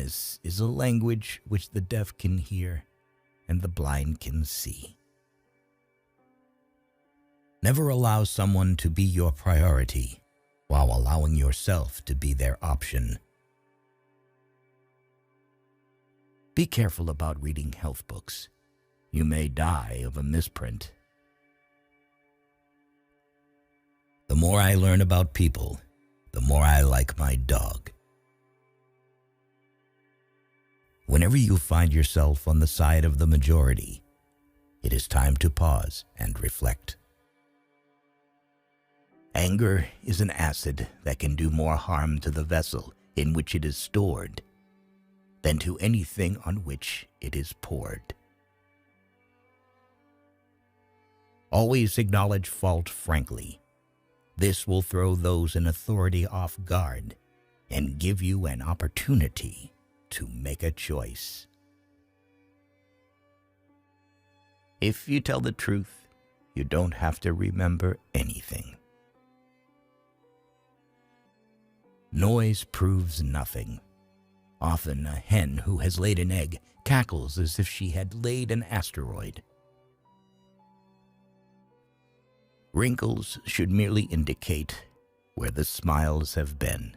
Kindness is a language which the deaf can hear and the blind can see. Never allow someone to be your priority while allowing yourself to be their option. Be careful about reading health books. You may die of a misprint. The more I learn about people, the more I like my dog. Whenever you find yourself on the side of the majority, it is time to pause and reflect. Anger is an acid that can do more harm to the vessel in which it is stored than to anything on which it is poured. Always acknowledge fault frankly. This will throw those in authority off guard and give you an opportunity to make a choice. If you tell the truth, you don't have to remember anything. Noise proves nothing. Often a hen who has laid an egg cackles as if she had laid an asteroid. Wrinkles should merely indicate where the smiles have been.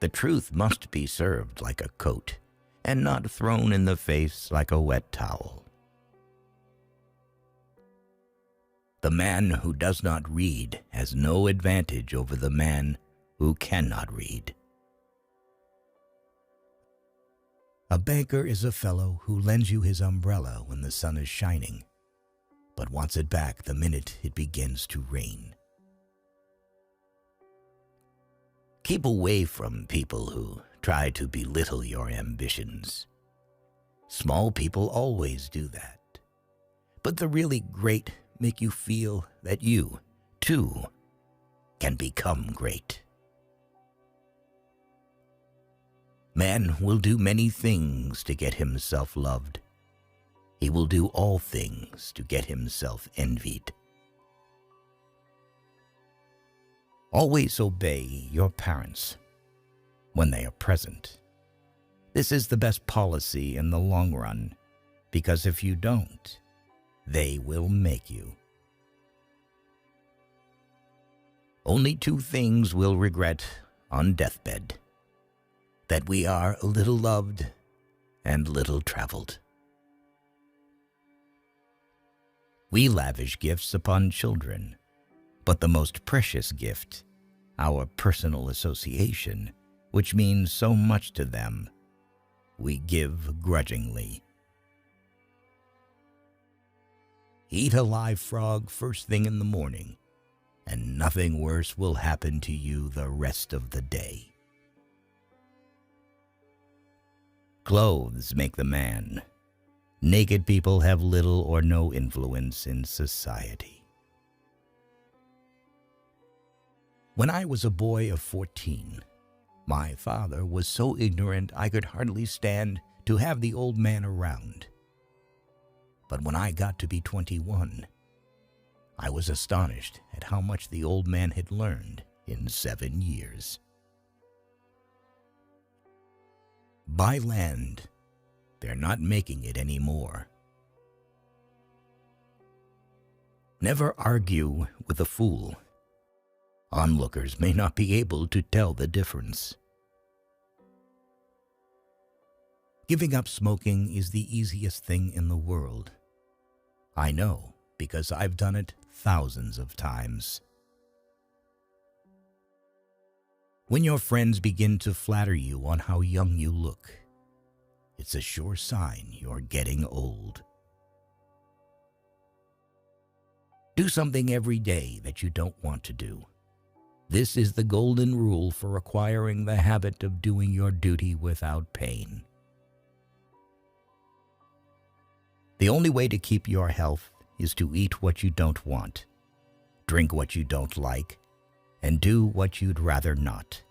The truth must be served like a coat and not thrown in the face like a wet towel. The man who does not read has no advantage over the man who cannot read. A banker is a fellow who lends you his umbrella when the sun is shining, but wants it back the minute it begins to rain. Keep away from people who try to belittle your ambitions. Small people always do that, but the really great make you feel that you, too, can become great. Man will do many things to get himself loved. He will do all things to get himself envied. Always obey your parents when they are present. This is the best policy in the long run, because if you don't, they will make you. Only two things we'll regret on deathbed: that we are a little loved and little traveled. We lavish gifts upon children, but the most precious gift, our personal association, which means so much to them, we give grudgingly. Eat a live frog first thing in the morning, and nothing worse will happen to you the rest of the day. Clothes make the man. Naked people have little or no influence in society. When I was a boy of 14, my father was so ignorant I could hardly stand to have the old man around. But when I got to be 21, I was astonished at how much the old man had learned in 7 years. Buy land. They're not making it anymore. Never argue with a fool. Onlookers may not be able to tell the difference. Giving up smoking is the easiest thing in the world. I know, because I've done it thousands of times. When your friends begin to flatter you on how young you look, it's a sure sign you're getting old. Do something every day that you don't want to do. This is the golden rule for acquiring the habit of doing your duty without pain. The only way to keep your health is to eat what you don't want, drink what you don't like, and do what you'd rather not.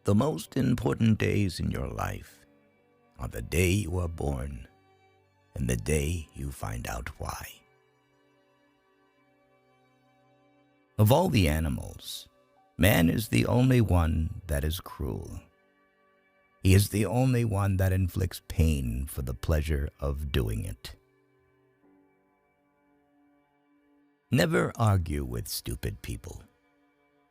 The most important days in your life are the day you are born and the day you find out why. Of all the animals, Man is the only one that is cruel. He is the only one that inflicts pain for the pleasure of doing it. Never argue with stupid people.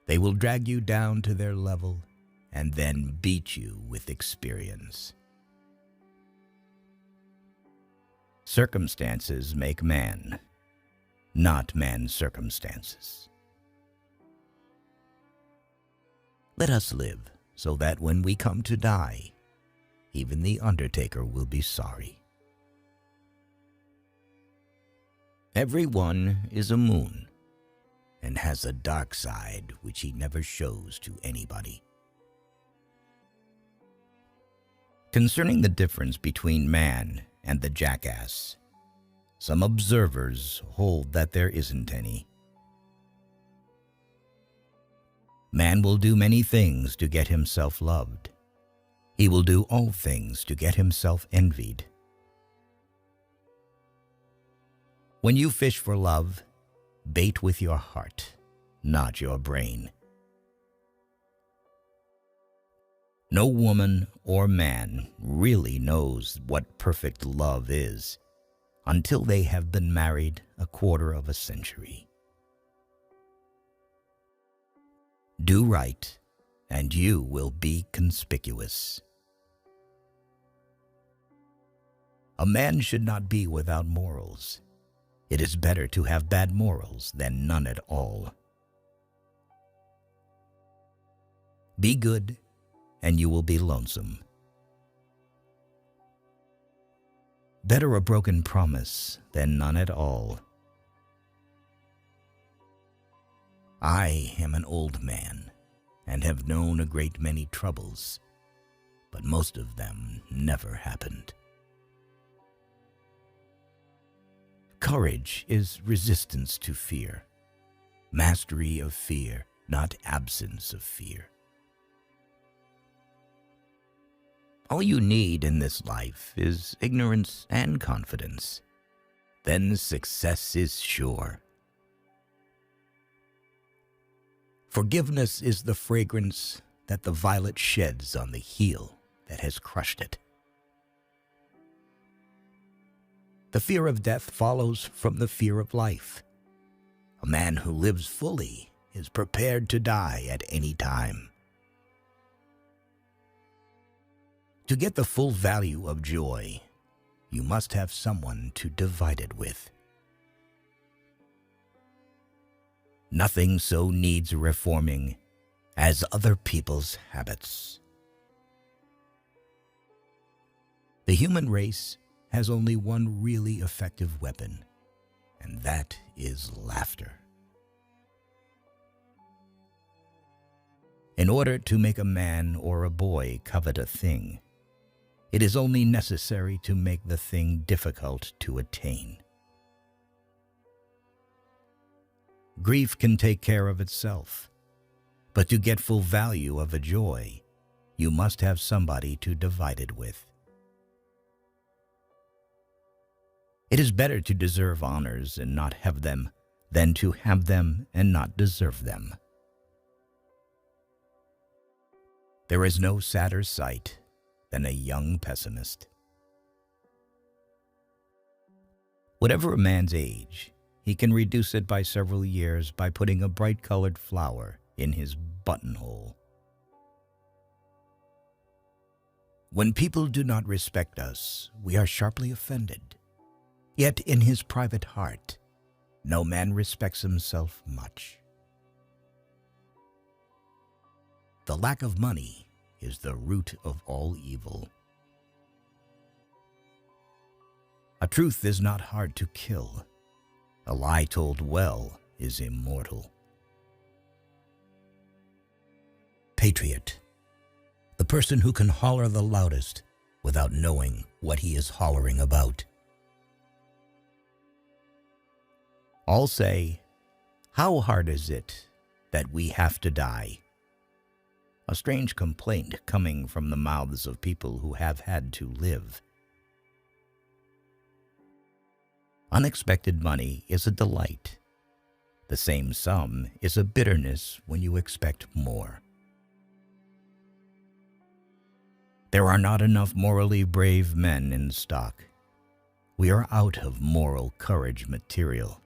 They will drag you down to their level and then beat you with experience. Circumstances make man, not man's circumstances. Let us live so that when we come to die, even the undertaker will be sorry. Everyone is a moon and has a dark side which he never shows to anybody. Concerning the difference between man and the jackass, some observers hold that there isn't any. Man will do many things to get himself loved. He will do all things to get himself envied. When you fish for love, bait with your heart, not your brain. No woman or man really knows what perfect love is until they have been married a quarter of a century. Do right, and you will be conspicuous. A man should not be without morals. It is better to have bad morals than none at all. Be good, and you will be lonesome. Better a broken promise than none at all. I am an old man and have known a great many troubles, but most of them never happened. Courage is resistance to fear, mastery of fear, not absence of fear. All you need in this life is ignorance and confidence. Then success is sure. Forgiveness is the fragrance that the violet sheds on the heel that has crushed it. The fear of death follows from the fear of life. A man who lives fully is prepared to die at any time. To get the full value of joy, you must have someone to divide it with. Nothing so needs reforming as other people's habits. The human race has only one really effective weapon, and that is laughter. In order to make a man or a boy covet a thing, it is only necessary to make the thing difficult to attain. Grief can take care of itself, but to get full value of a joy, you must have somebody to divide it with. It is better to deserve honors and not have them than to have them and not deserve them. There is no sadder sight than a young pessimist. Whatever a man's age, he can reduce it by several years by putting a bright-colored flower in his buttonhole. When people do not respect us, we are sharply offended. Yet in his private heart, no man respects himself much. The lack of money is the root of all evil. A truth is not hard to kill. A lie told well is immortal. Patriot, the person who can holler the loudest without knowing what he is hollering about. All say, "How hard is it that we have to die?" A strange complaint coming from the mouths of people who have had to live. Unexpected money is a delight. The same sum is a bitterness when you expect more. There are not enough morally brave men in stock. We are out of moral courage material.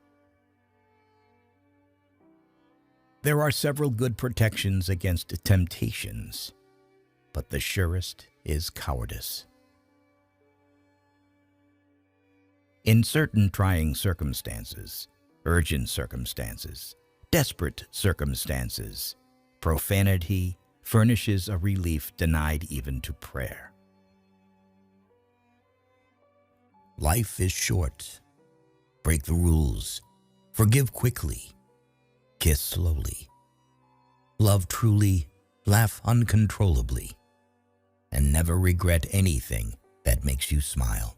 There are several good protections against temptations, but the surest is cowardice. In certain trying circumstances, urgent circumstances, desperate circumstances, profanity furnishes a relief denied even to prayer. Life is short. Break the rules. Forgive quickly. Kiss slowly. Love truly. Laugh uncontrollably. And never regret anything that makes you smile.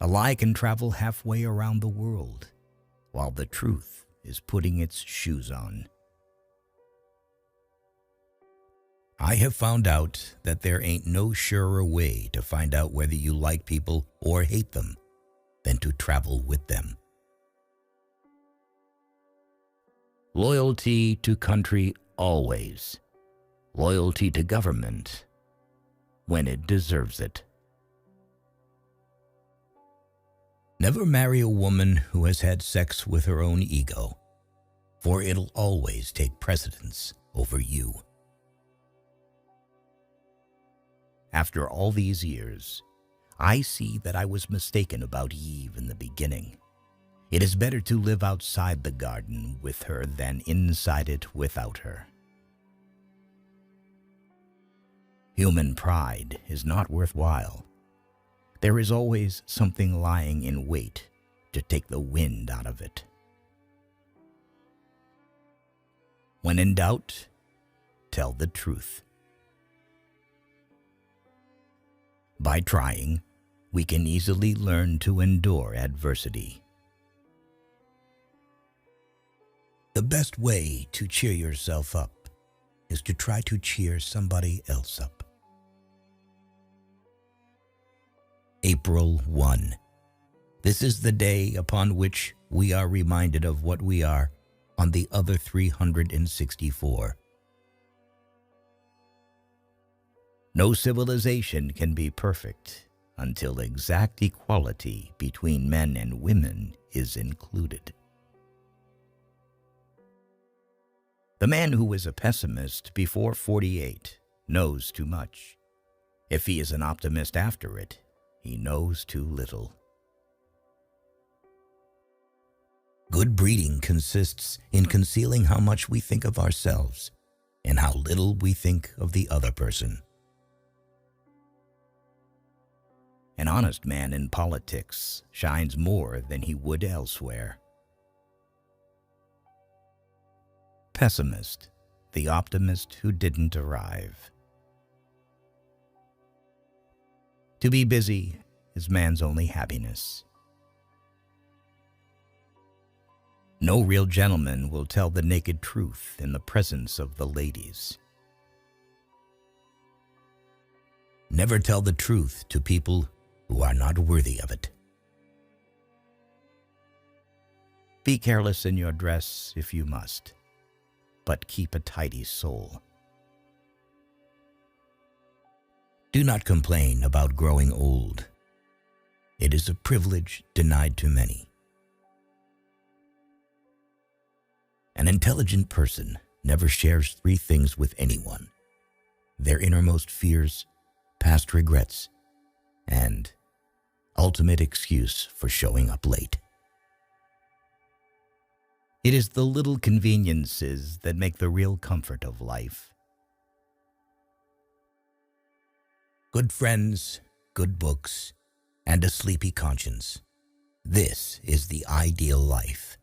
A lie can travel halfway around the world, while the truth is putting its shoes on. I have found out that there ain't no surer way to find out whether you like people or hate them than to travel with them. Loyalty to country always. Loyalty to government when it deserves it. Never marry a woman who has had sex with her own ego, for it'll always take precedence over you. After all these years, I see that I was mistaken about Eve in the beginning. It is better to live outside the garden with her than inside it without her. Human pride is not worthwhile. There is always something lying in wait to take the wind out of it. When in doubt, tell the truth. By trying, we can easily learn to endure adversity. The best way to cheer yourself up is to try to cheer somebody else up. April 1. This is the day upon which we are reminded of what we are on the other 364. No civilization can be perfect until exact equality between men and women is included. The man who is a pessimist before 48 knows too much. If he is an optimist after it, he knows too little. Good breeding consists in concealing how much we think of ourselves and how little we think of the other person. An honest man in politics shines more than he would elsewhere. Pessimist, the optimist who didn't arrive. To be busy is man's only happiness. No real gentleman will tell the naked truth in the presence of the ladies. Never tell the truth to people who are not worthy of it. Be careless in your dress if you must, but keep a tidy soul. Do not complain about growing old. It is a privilege denied to many. An intelligent person never shares three things with anyone: their innermost fears, past regrets, and ultimate excuse for showing up late. It is the little conveniences that make the real comfort of life. Good friends, good books, and a sleepy conscience. This is the ideal life.